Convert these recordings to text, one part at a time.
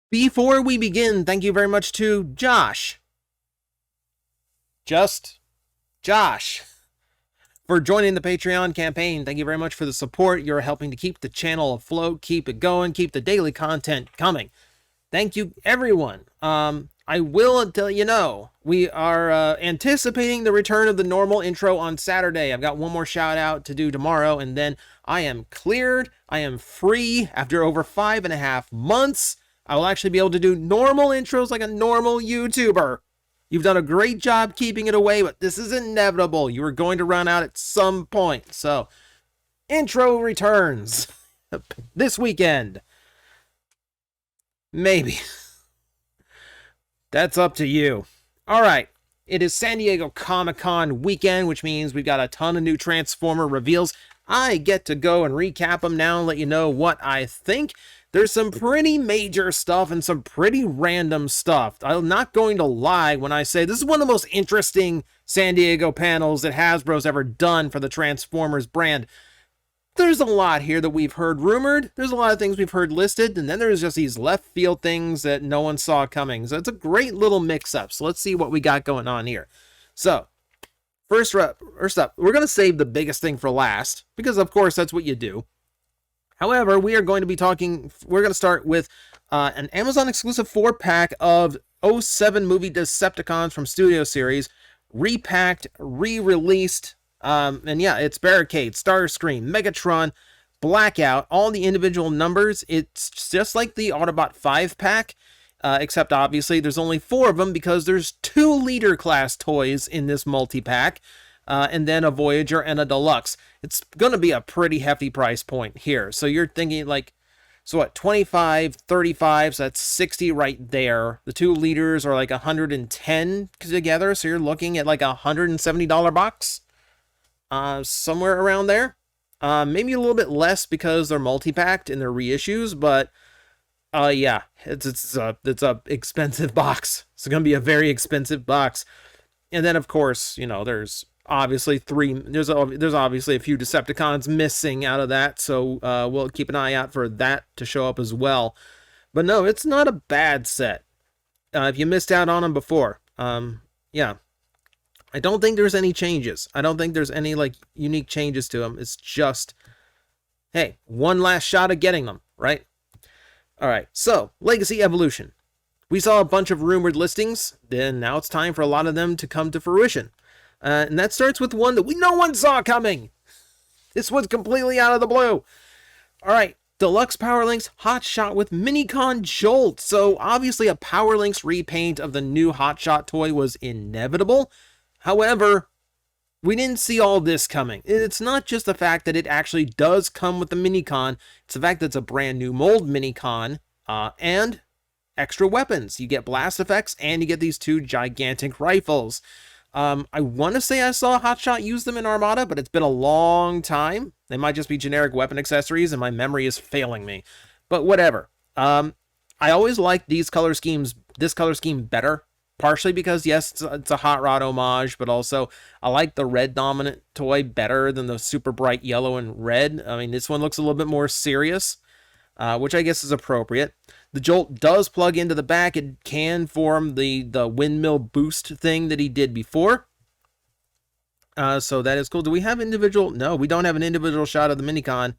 Before we begin, thank you very much to Josh. Josh, for joining the Patreon campaign. Thank you very much for the support. You're helping to keep the channel afloat, keep it going, keep the daily content coming. Thank you, everyone. I will tell you know, we are anticipating the return of the normal intro on Saturday. I've got one more shout out to do tomorrow, and then I am cleared. I am free after over 5.5 months. I will actually be able to do normal intros like a normal YouTuber. You've done a great job keeping it away, but this is inevitable. You are going to run out at some point. So, intro returns this weekend. Maybe. That's up to you. All right. It is San Diego Comic-Con weekend, which means we've got a ton of new Transformer reveals. I get to go and recap them now and let you know what I think. There's some pretty major stuff and some pretty random stuff. I'm not going to lie when I say this is one of the most interesting San Diego panels that Hasbro's ever done for the Transformers brand. There's a lot here that we've heard rumored. There's a lot of things we've heard listed. And then there's just these left field things that no one saw coming. So it's a great little mix up. So let's see what we got going on here. So first up, we're going to save the biggest thing for last because of course that's what you do. However, we're going to start with an Amazon exclusive 4-pack of 07 movie Decepticons from Studio Series, repacked, re-released, and yeah, it's Barricade, Starscream, Megatron, Blackout, all the individual numbers. It's just like the Autobot 5-pack, except obviously there's only 4 of them because there's 2 leader class toys in this multi-pack. And then a Voyager and a Deluxe. It's going to be a pretty hefty price point here. So you're thinking like, so what, 25, 35, so that's 60 right there. The 2 liters are like 110 together, so you're looking at like a $170 box. Somewhere around there. Maybe a little bit less because they're multi-packed and they're reissues, but yeah, it's a expensive box. It's going to be a very expensive box. And then of course, you know, there's obviously there's obviously a few Decepticons missing out of that, so we'll keep an eye out for that to show up as well. But no, it's not a bad set. If you missed out on them before, yeah, I don't think there's any changes. I don't think there's any like unique changes to them. It's just, hey, one last shot of getting them, right? All right, so Legacy Evolution. We saw a bunch of rumored listings, then now it's time for a lot of them to come to fruition. And that starts with one that no one saw coming. This was completely out of the blue. All right, Deluxe Power Links Hot Shot with Minicon Jolt. So obviously a Power Links repaint of the new Hot Shot toy was inevitable. However, we didn't see all this coming. It's not just the fact that it actually does come with the Minicon. It's the fact that it's a brand new mold Minicon and extra weapons. You get blast effects and you get these 2 gigantic rifles. I want to say I saw Hotshot use them in Armada, but it's been a long time. They might just be generic weapon accessories and my memory is failing me. But whatever. I always liked this color scheme better. Partially because, yes, it's a Hot Rod homage, but also I like the red dominant toy better than the super bright yellow and red. I mean, this one looks a little bit more serious, which I guess is appropriate. The Jolt does plug into the back. It can form the windmill boost thing that he did before. So that is cool. Do we have individual? No, we don't have an individual shot of the Minicon.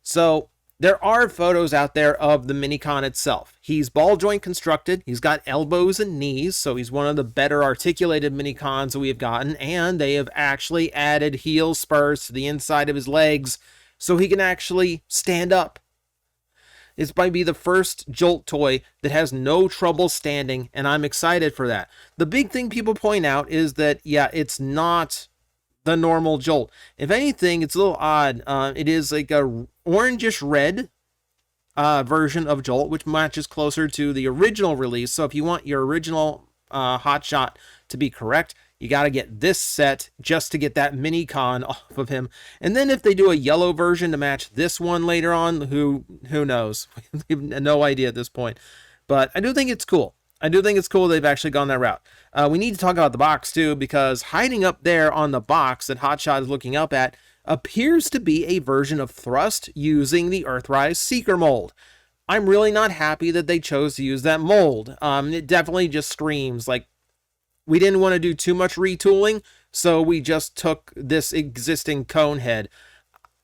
So there are photos out there of the Minicon itself. He's ball joint constructed. He's got elbows and knees. So he's one of the better articulated Minicons that we have gotten. And they have actually added heel spurs to the inside of his legs so he can actually stand up. This might be the first Jolt toy that has no trouble standing, and I'm excited for that. The big thing people point out is that, yeah, it's not the normal Jolt. If anything, it's a little odd. It is like a orangish red version of Jolt, which matches closer to the original release. So if you want your original Hot Shot to be correct, you got to get this set just to get that Minicon off of him. And then if they do a yellow version to match this one later on, who knows? We have no idea at this point. But I do think it's cool. I do think it's cool they've actually gone that route. We need to talk about the box too, because hiding up there on the box that Hotshot is looking up at appears to be a version of Thrust using the Earthrise Seeker mold. I'm really not happy that they chose to use that mold. It definitely just screams like we didn't want to do too much retooling, so we just took this existing cone head.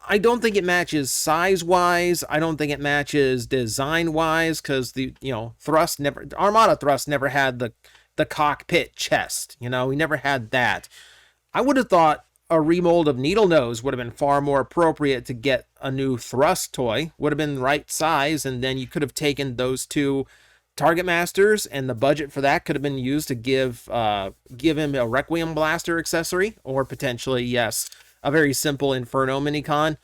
I don't think it matches size-wise. I don't think it matches design-wise, because the Armada thrust never had the cockpit chest. We never had that. I would have thought a remold of Needle Nose would have been far more appropriate to get a new thrust toy. Would have been the right size, and then you could have taken those two Target Masters, and the budget for that could have been used to give him a Requiem Blaster accessory, or potentially, yes, a very simple Inferno Minicon.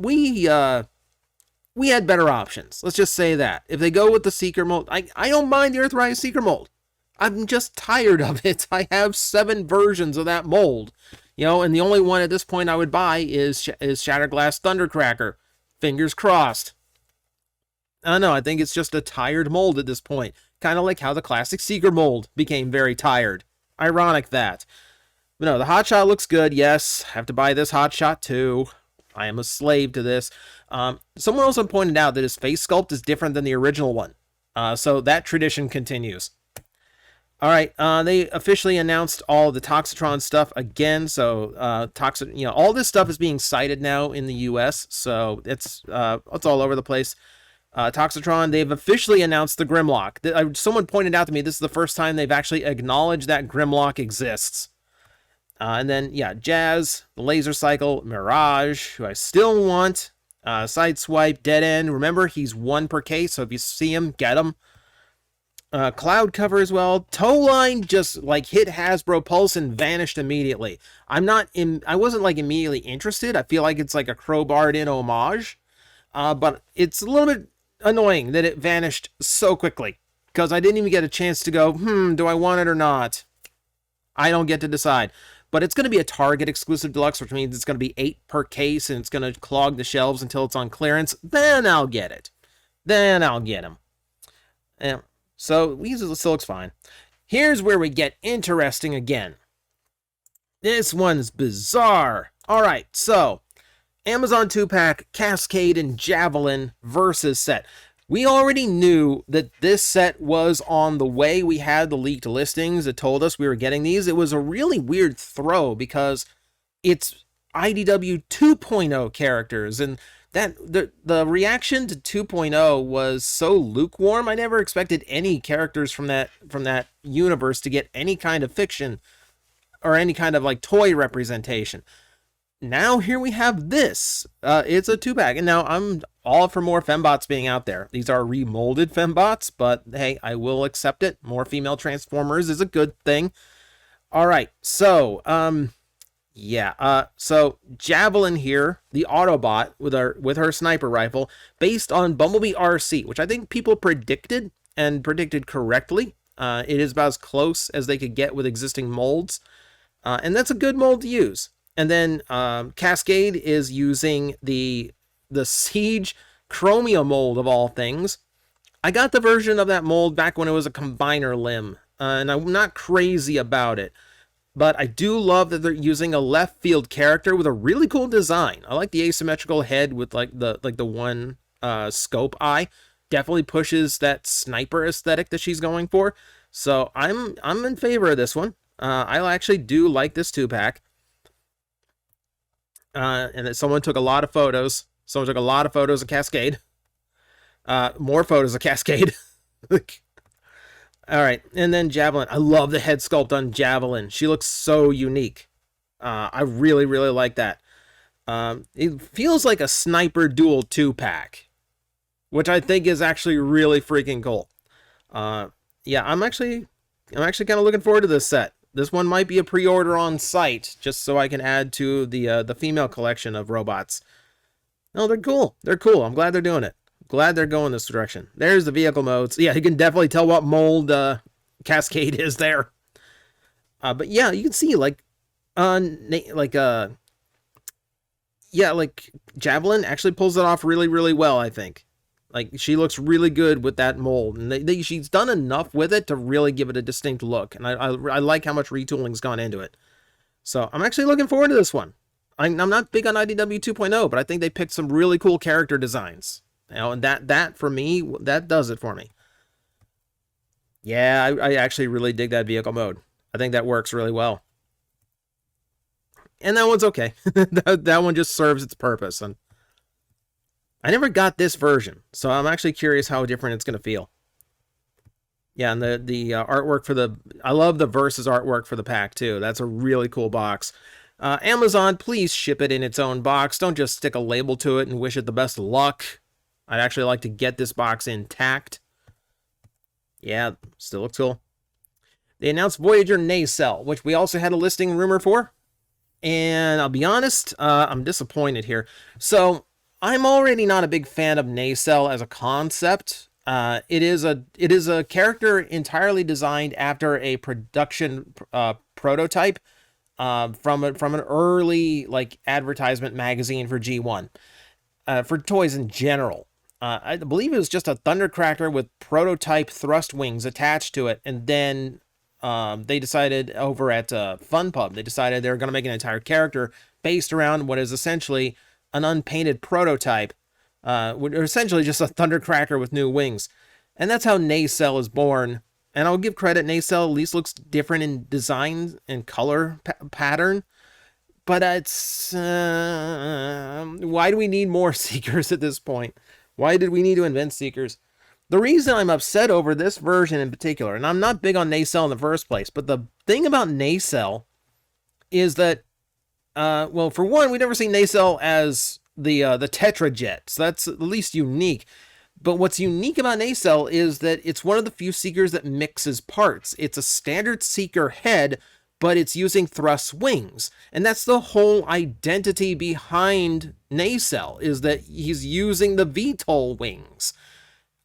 We had better options. Let's just say that. If they go with the Seeker mold, I don't mind the Earthrise Seeker mold. I'm just tired of it. I have 7 versions of that mold. And the only one at this point I would buy is Shatterglass Thundercracker. Fingers crossed. I don't know. I think it's just a tired mold at this point. Kind of like how the classic Seeker mold became very tired. Ironic that. But no, the Hotshot looks good. Yes, I have to buy this Hotshot too. I am a slave to this. Someone also pointed out that his face sculpt is different than the original one. So that tradition continues. All right, they officially announced all the Toxitron stuff again. So, all this stuff is being cited now in the U.S. So it's all over the place. Toxitron, they've officially announced the Grimlock. Someone pointed out to me this is the first time they've actually acknowledged that Grimlock exists. And then, Jazz, the Laser Cycle, Mirage, who I still want. Sideswipe, Dead End. Remember, he's 1 per case, so if you see him, get him. Cloud Cover as well. Towline just hit Hasbro Pulse and vanished immediately. I wasn't immediately interested. I feel like it's like a crowbarred in homage. But it's a little bit annoying that it vanished so quickly, because I didn't even get a chance to go, do I want it or not? I don't get to decide. But it's going to be a Target exclusive deluxe, which means it's going to be 8 per case, and it's going to clog the shelves until it's on clearance. Then I'll get it. Then I'll get them. Yeah. So, this still looks fine. Here's where we get interesting again. This one's bizarre. Alright, so, Amazon 2-pack, Cascade and Javelin versus set. We already knew that this set was on the way. We had the leaked listings that told us we were getting these. It was a really weird throw, because it's IDW 2.0 characters, and that the reaction to 2.0 was so lukewarm. I never expected any characters from that universe to get any kind of fiction or any kind of toy representation. Now here we have this. It's a 2-pack, and now I'm all for more fembots being out there. These are remolded fembots, but hey, I will accept it. More female Transformers is a good thing. All right, so so Javelin here, the Autobot with her sniper rifle, based on Bumblebee RC, which I think people predicted, and predicted correctly. It is about as close as they could get with existing molds, and that's a good mold to use. And then Cascade is using the Siege Chromia mold of all things. I got the version of that mold back when it was a combiner limb, and I'm not crazy about it. But I do love that they're using a left field character with a really cool design. I like the asymmetrical head with the one scope eye. Definitely pushes that sniper aesthetic that she's going for. So I'm in favor of this one. I actually do like this 2-pack. And that someone took a lot of photos. Someone took a lot of photos of Cascade. More photos of Cascade. All right, and then Javelin. I love the head sculpt on Javelin. She looks so unique. I really, really like that. It feels like a sniper dual 2-pack, which I think is actually really freaking cool. I'm actually kind of looking forward to this set. This one might be a pre-order on site, just so I can add to the female collection of robots. No, they're cool. They're cool. I'm glad they're doing it. Glad they're going this direction. There's the vehicle modes. Yeah, you can definitely tell what mold Cascade is there. But yeah, you can see Javelin actually pulls it off really, really well, I think. She looks really good with that mold, and she's done enough with it to really give it a distinct look, and I like how much retooling's gone into it. So I'm actually looking forward to this one. I'm not big on IDW 2.0, but I think they picked some really cool character designs. And that for me, that does it for me. Yeah, I actually really dig that vehicle mode. I think that works really well. And that one's okay. that one just serves its purpose. And I never got this version, so I'm actually curious how different it's going to feel. Yeah, and the artwork for I love the Versus artwork for the pack too. That's a really cool box. Amazon, please ship it in its own box. Don't just stick a label to it and wish it the best of luck. I'd actually like to get this box intact. Yeah, still looks cool. They announced Voyager Nacelle, which we also had a listing rumor for. And I'll be honest, I'm disappointed here. So I'm already not a big fan of Nacelle as a concept. It is a character entirely designed after a production prototype from an early like advertisement magazine for G1 for toys in general. I believe it was just a Thundercracker with prototype thrust wings attached to it, and then they decided over at FunPub, they decided they were going to make an entire character based around what is essentially an unpainted prototype, or essentially just a Thundercracker with new wings. And that's how Nacelle is born. And I'll give credit, Nacelle at least looks different in design and color pattern. But it's... why do we need more Seekers at this point? Why did we need to invent Seekers? The reason I'm upset over this version in particular, and I'm not big on Nacelle in the first place, but the thing about Nacelle is that, well, for one, we never seen Nacelle as the Tetrajet, so that's at least unique. But what's unique about Nacelle is that it's one of the few Seekers that mixes parts. It's a standard Seeker head, but it's using thrust wings. And that's the whole identity behind Nacelle, is that he's using the VTOL wings,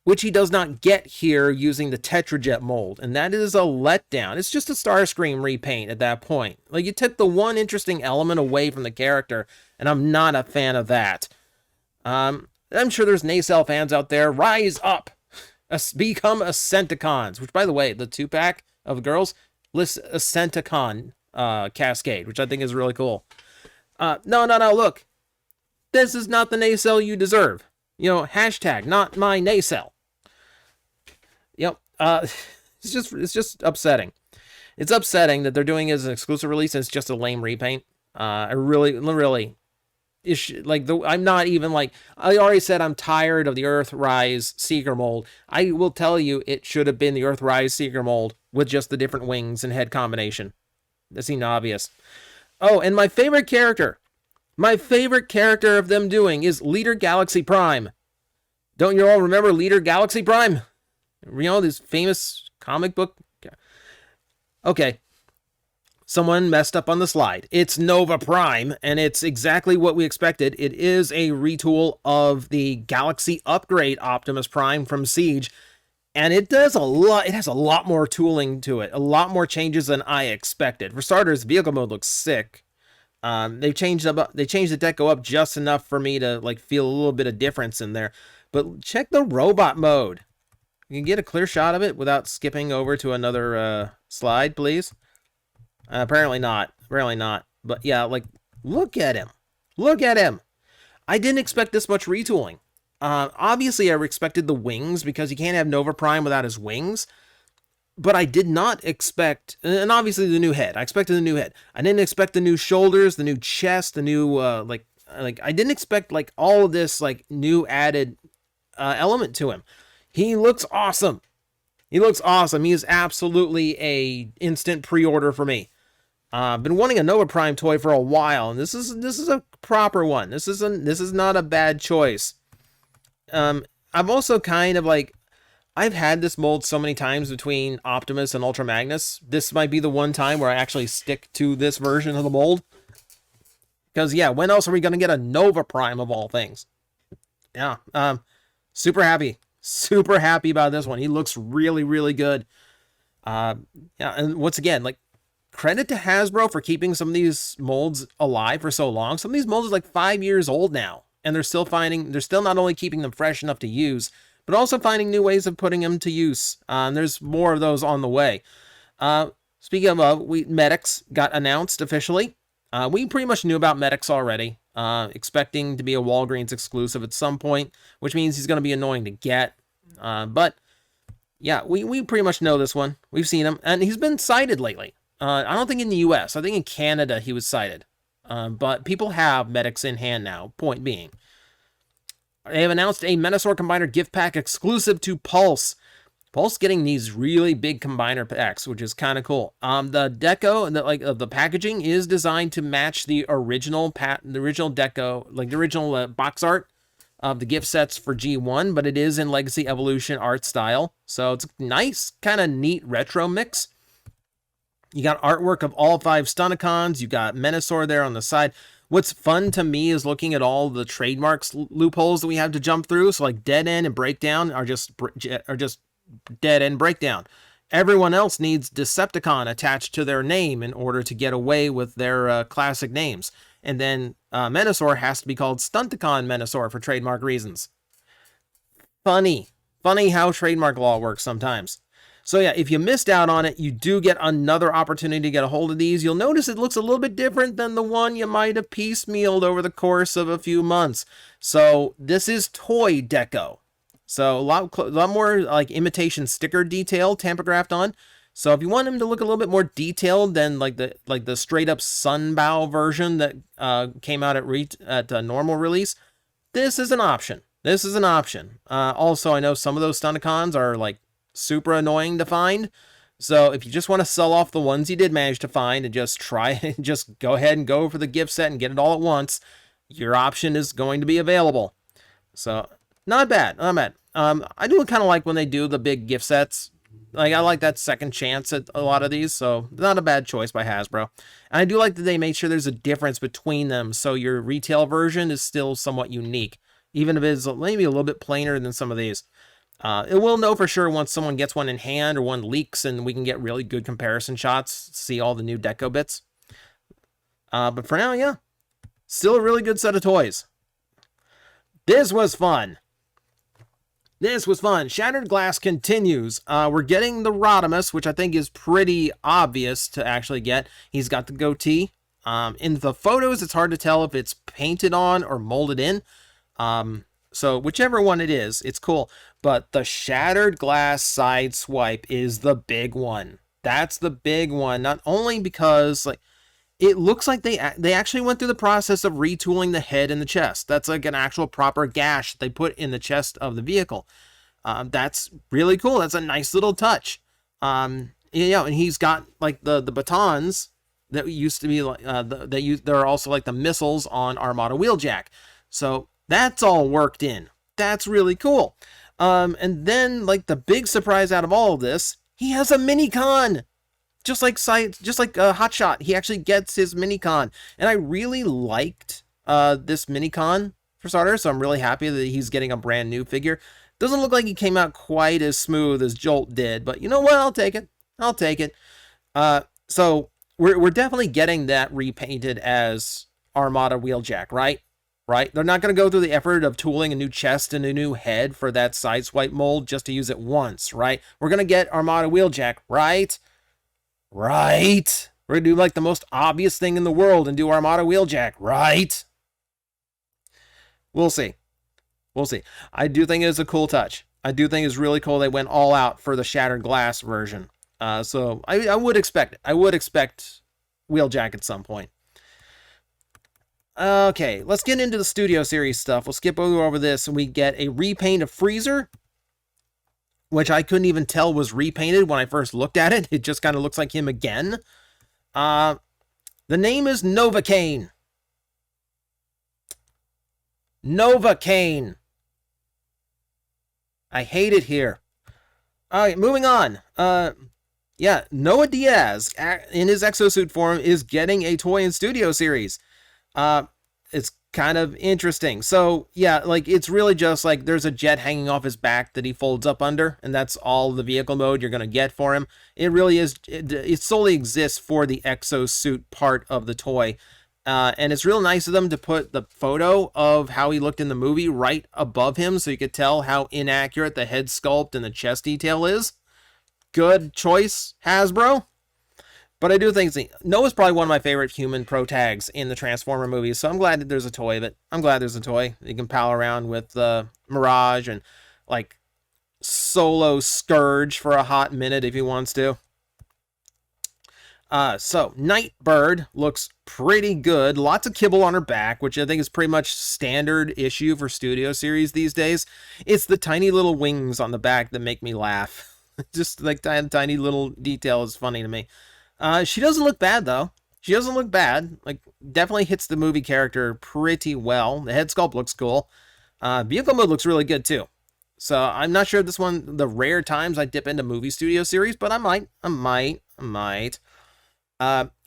which he does not get here using the Tetrajet mold. And that is a letdown. It's just a Starscream repaint at that point. Like, you took the one interesting element away from the character, and I'm not a fan of that. I'm sure there's Nacelle fans out there. Rise up! Become Ascenticons. Which, by the way, the 2-pack of the girls lists Ascenticon Cascade, which I think is really cool. No, look. This is not the Nacelle you deserve. You know, hashtag not my Nacelle. Yep. It's just upsetting. It's upsetting that they're doing it as an exclusive release and it's just a lame repaint. I really, I'm not even like, I already said I'm tired of the Earthrise Seeker mold. I will tell you it should have been the Earthrise Seeker mold with just the different wings and head combination. That seemed obvious. Oh, and my favorite character of them doing is Leader Galaxy Prime. Don't you all remember Leader Galaxy Prime? You know, this famous comic book? Okay. Someone messed up on the slide. It's Nova Prime, and it's exactly what we expected. It is a retool of the Galaxy Upgrade Optimus Prime from Siege, and it does a lot. It has a lot more tooling to it, a lot more changes than I expected. For starters, vehicle mode looks sick. They changed the deco up just enough for me to like feel a little bit of difference in there. But check the robot mode. You can get a clear shot of it without skipping over to another slide, please. Apparently not. Apparently not. But yeah, like, look at him. Look at him. I didn't expect this much retooling. Obviously, I expected the wings because you can't have Nova Prime without his wings. But I did not expect, and obviously the new head. I expected the new head. I didn't expect the new shoulders, the new chest, the new, like I didn't expect, like, all of this, like, new added element to him. He looks awesome. He looks awesome. He is absolutely a instant pre-order for me. I've been wanting a Nova Prime toy for a while, and this is a proper one. This is not a bad choice. I'm also kind of like, I've had this mold so many times between Optimus and Ultra Magnus. This might be the one time where I actually stick to this version of the mold. Because, yeah, when else are we going to get a Nova Prime of all things? Yeah, super happy. Super happy about this one. He looks really, really good. Yeah, and once again, like, credit to Hasbro for keeping some of these molds alive for so long. Some of these molds are like 5 years old now, and they're still not only keeping them fresh enough to use, but also finding new ways of putting them to use. There's more of those on the way. Speaking of, Medics got announced officially. We pretty much knew about Medics already. expecting to be a Walgreens exclusive at some point, which means he's going to be annoying to get. But yeah, we pretty much know this one. We've seen him, and he's been cited lately. I don't think in the US. I think in Canada he was cited. But people have medics in hand now, point being. They have announced a Menasor Combiner gift pack exclusive to Pulse. Pulse getting these really big combiner packs, which is kind of cool. The deco, the packaging is designed to match the original deco, like the original box art of the gift sets for G1, but it is in Legacy Evolution art style. So it's a nice, kind of neat retro mix. You got artwork of all 5 Stunticons. You got Menasor there on the side. What's fun to me is looking at all the trademarks loopholes that we have to jump through. So like Dead End and Breakdown are just Dead End Breakdown. Everyone else needs Decepticon attached to their name in order to get away with their classic names. And then Menasor has to be called Stunticon Menasor for trademark reasons. Funny how trademark law works sometimes. So yeah, if you missed out on it, you do get another opportunity to get a hold of these. You'll notice it looks a little bit different than the one you might have piecemealed over the course of a few months. So this is toy deco. So a lot more like imitation sticker detail tampographed on. So if you want them to look a little bit more detailed than like the straight up Sunbow version that came out at normal release, this is an option. Also, I know some of those Stunticons are like super annoying to find. So if you just want to sell off the ones you did manage to find and just go ahead and go for the gift set and get it all at once, your option is going to be available. So not bad. I do kind of like when they do the big gift sets. Like, I like that second chance at a lot of these, so not a bad choice by Hasbro. And I do like that they made sure there's a difference between them, so your retail version is still somewhat unique, even if it's maybe a little bit plainer than some of these. It will know for sure once someone gets one in hand or one leaks, and we can get really good comparison shots to see all the new deco bits. But for now, yeah, still a really good set of toys. This was fun. Shattered Glass continues. We're getting the Rodimus, which I think is pretty obvious to actually get. He's got the goatee. In the photos, it's hard to tell if it's painted on or molded in. So whichever one it is, it's cool. But the Shattered Glass side swipe is the big one. That's the big one. Not only because like it looks like they actually went through the process of retooling the head and the chest. That's like an actual proper gash they put in the chest of the vehicle. That's really cool. That's a nice little touch. And he's got like the batons that used to be like there are also like the missiles on Armada Wheeljack. So that's all worked in. That's really cool. And then like the big surprise out of all of this, he has a Minicon. Just like Hotshot, he actually gets his Minicon. And I really liked this Minicon for starters, so I'm really happy that he's getting a brand new figure. Doesn't look like he came out quite as smooth as Jolt did, but you know what? I'll take it. So we're definitely getting that repainted as Armada Wheeljack, right? They're not going to go through the effort of tooling a new chest and a new head for that sideswipe mold just to use it once, right? We're going to get Armada Wheeljack, right? Right? We're going to do like the most obvious thing in the world and do Armada Wheeljack, right? We'll see. I do think it's a cool touch. I do think it's really cool they went all out for the Shattered Glass version. So I would expect it. I would expect Wheeljack at some point. Okay, let's get into the Studio Series stuff. We'll skip over this and we get a repaint of Freezer, which I couldn't even tell was repainted when I first looked at it. It just kind of looks like him again. The name is Novocaine. Novocaine. I hate it here. All right, moving on. Yeah, Noah Diaz, in his exosuit form, is getting a toy in Studio Series. It's kind of interesting. So yeah, like it's really just like there's a jet hanging off his back that he folds up under, and that's all the vehicle mode you're going to get for him. It really is, it solely exists for the exosuit part of the toy. And it's real nice of them to put the photo of how he looked in the movie right above him so you could tell how inaccurate the head sculpt and the chest detail is. Good choice, Hasbro. But I do think Noah's probably one of my favorite human pro-tags in the Transformer movies, so I'm glad that there's a toy. You can pal around with Mirage and, like, solo Scourge for a hot minute if he wants to. So Nightbird looks pretty good. Lots of kibble on her back, which I think is pretty much standard issue for Studio Series these days. It's the tiny little wings on the back that make me laugh. Just like tiny little detail is funny to me. She doesn't look bad, though. She doesn't look bad. Like, definitely hits the movie character pretty well. The head sculpt looks cool. Vehicle mode looks really good, too. So, I'm not sure if this one, the rare times I dip into movie Studio Series, but I might.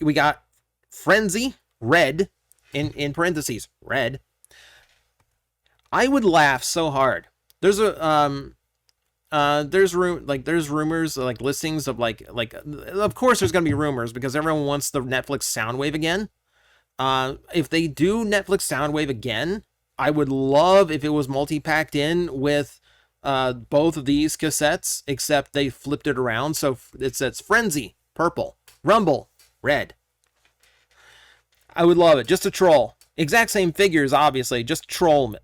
We got Frenzy, Red, in parentheses, Red. I would laugh so hard. There's rumors, like listings of like of course there's gonna be rumors because everyone wants the Netflix Soundwave again. If they do Netflix Soundwave again, I would love if it was multi-packed in with both of these cassettes, except they flipped it around so it says Frenzy, purple, Rumble, red. I would love it, just to troll. Exact same figures, obviously. Just troll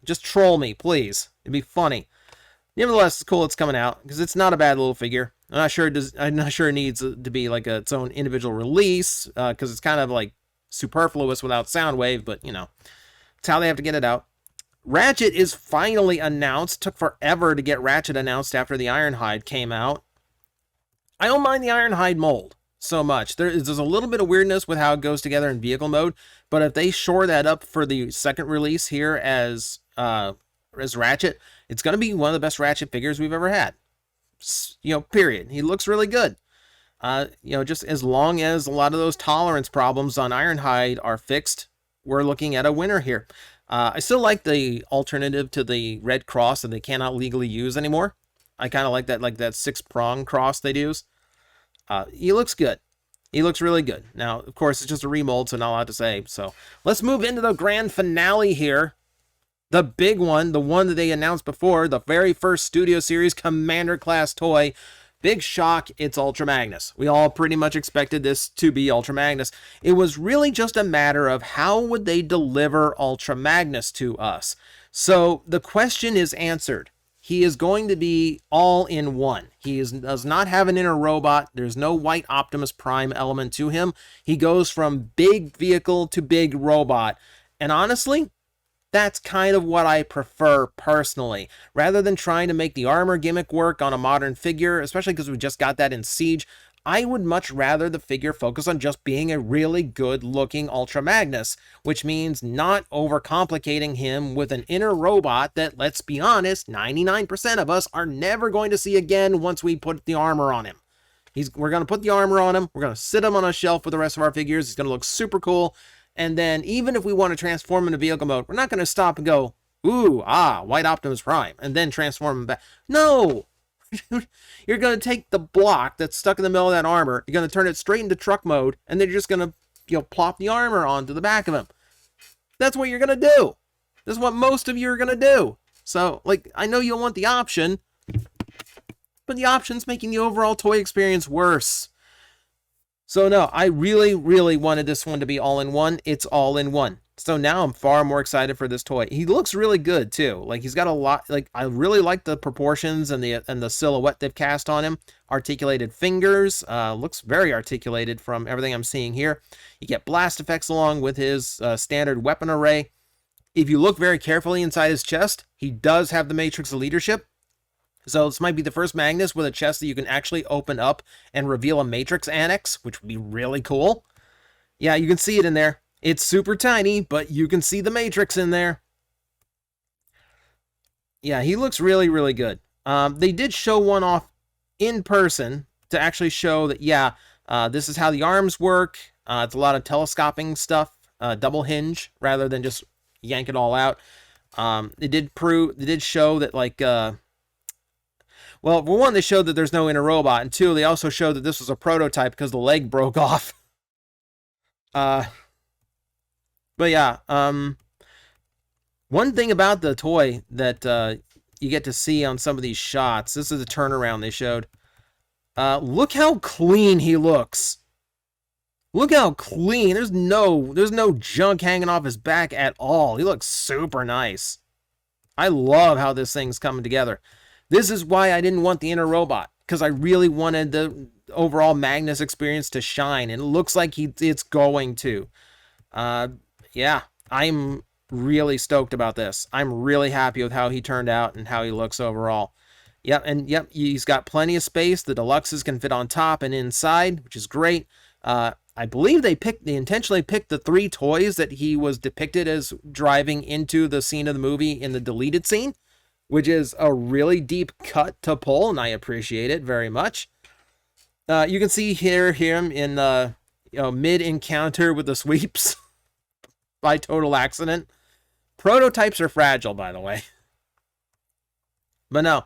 me, please. It'd be funny. Nevertheless, it's cool it's coming out because it's not a bad little figure. I'm not sure it needs to be like its own individual release because it's kind of like superfluous without Soundwave, but you know, it's how they have to get it out. Ratchet is finally announced. Took forever to get Ratchet announced after the Ironhide came out. I don't mind the Ironhide mold so much. There's a little bit of weirdness with how it goes together in vehicle mode, but if they shore that up for the second release here as Ratchet, it's going to be one of the best Ratchet figures we've ever had. You know, period. He looks really good. You know, just as long as a lot of those tolerance problems on Ironhide are fixed, we're looking at a winner here. I still like the alternative to the red cross that they cannot legally use anymore. I kind of like that 6-prong cross they'd use. He looks good. He looks really good. Now, of course, it's just a remold, so not a lot to say. So let's move into the grand finale here. The big one, the one that they announced before, the very first Studio Series Commander Class toy. Big shock, it's Ultra Magnus. We all pretty much expected this to be Ultra Magnus. It was really just a matter of how would they deliver Ultra Magnus to us. So the question is answered. He is going to be all in one. He does not have an inner robot. There's no white Optimus Prime element to him. He goes from big vehicle to big robot. And honestly, that's kind of what I prefer personally. Rather than trying to make the armor gimmick work on a modern figure, especially because we just got that in Siege, I would much rather the figure focus on just being a really good looking Ultra Magnus, which means not overcomplicating him with an inner robot that, let's be honest, 99% of us are never going to see again once we put the armor on him. We're going to put the armor on him, we're going to sit him on a shelf with the rest of our figures, he's going to look super cool, and then even if we want to transform into vehicle mode, we're not going to stop and go, ooh, white Optimus Prime, and then transform him back. No! You're going to take the block that's stuck in the middle of that armor, you're going to turn it straight into truck mode, and then you're just going to, plop the armor onto the back of him. That's what you're going to do. This is what most of you are going to do. So, I know you'll want the option, but the option's making the overall toy experience worse. So no, I really, really wanted this one to be all-in-one. It's all-in-one. So now I'm far more excited for this toy. He looks really good too. He's got a lot, I really like the proportions and the silhouette they've cast on him. Articulated fingers, looks very articulated from everything I'm seeing here. You get blast effects along with his standard weapon array. If you look very carefully inside his chest, he does have the Matrix of Leadership. So this might be the first Magnus with a chest that you can actually open up and reveal a Matrix annex, which would be really cool. Yeah, you can see it in there. It's super tiny, but you can see the Matrix in there. Yeah, he looks really, really good. They did show one off in person to actually show that, yeah, this is how the arms work. It's a lot of telescoping stuff, double hinge, rather than just yank it all out. They did show that, well, for one, they showed that there's no inner robot, and two, they also showed that this was a prototype because the leg broke off. But yeah, one thing about the toy that you get to see on some of these shots, this is a turnaround they showed. Look how clean he looks. Look how clean. There's no junk hanging off his back at all. He looks super nice. I love how this thing's coming together. This is why I didn't want the inner robot, because I really wanted the overall Magnus experience to shine, and it looks like it's going to. Yeah, I'm really stoked about this. I'm really happy with how he turned out and how he looks overall. Yep, and yep, he's got plenty of space. The deluxes can fit on top and inside, which is great. I believe they intentionally picked the 3 toys that he was depicted as driving into the scene of the movie in the deleted scene, which is a really deep cut to pull, and I appreciate it very much. You can see him in mid-encounter with the sweeps by total accident. Prototypes are fragile, by the way. But no,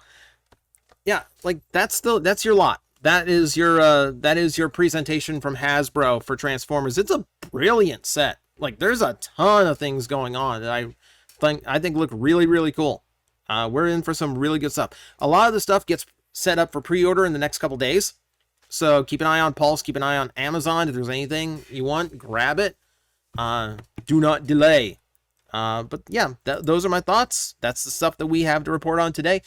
yeah, like that's your lot. That is your presentation from Hasbro for Transformers. It's a brilliant set. Like, there's a ton of things going on that I think look really, really cool. We're in for some really good stuff. A lot of the stuff gets set up for pre-order in the next couple days. So keep an eye on Pulse, keep an eye on Amazon. If there's anything you want, grab it. Do not delay. But yeah, those are my thoughts. That's the stuff that we have to report on today.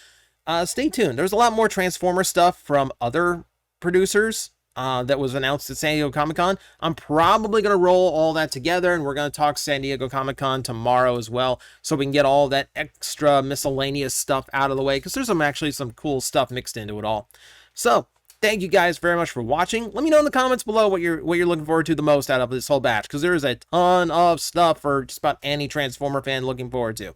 Stay tuned. There's a lot more Transformer stuff from other producers that was announced at San Diego Comic-Con. I'm probably going to roll all that together, and we're going to talk San Diego Comic-Con tomorrow as well, so we can get all that extra miscellaneous stuff out of the way, because there's actually some cool stuff mixed into it all. So, thank you guys very much for watching. Let me know in the comments below what you're looking forward to the most out of this whole batch, because there is a ton of stuff for just about any Transformer fan looking forward to.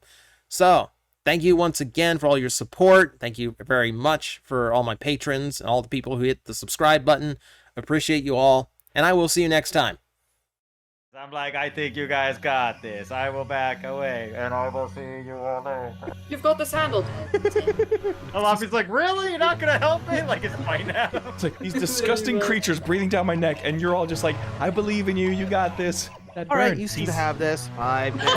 So, thank you once again for all your support. Thank you very much for all my patrons and all the people who hit the subscribe button. Appreciate you all, and I will see you next time. I'm like, I think you guys got this. I will back away, and I will see you all later. You've got this handled. Alaffi's like, really? You're not gonna help me? Like, it's fine now. It's like these disgusting creatures breathing down my neck, and you're all just like, I believe in you. You got this. All right, you seem to have this. 5 minutes.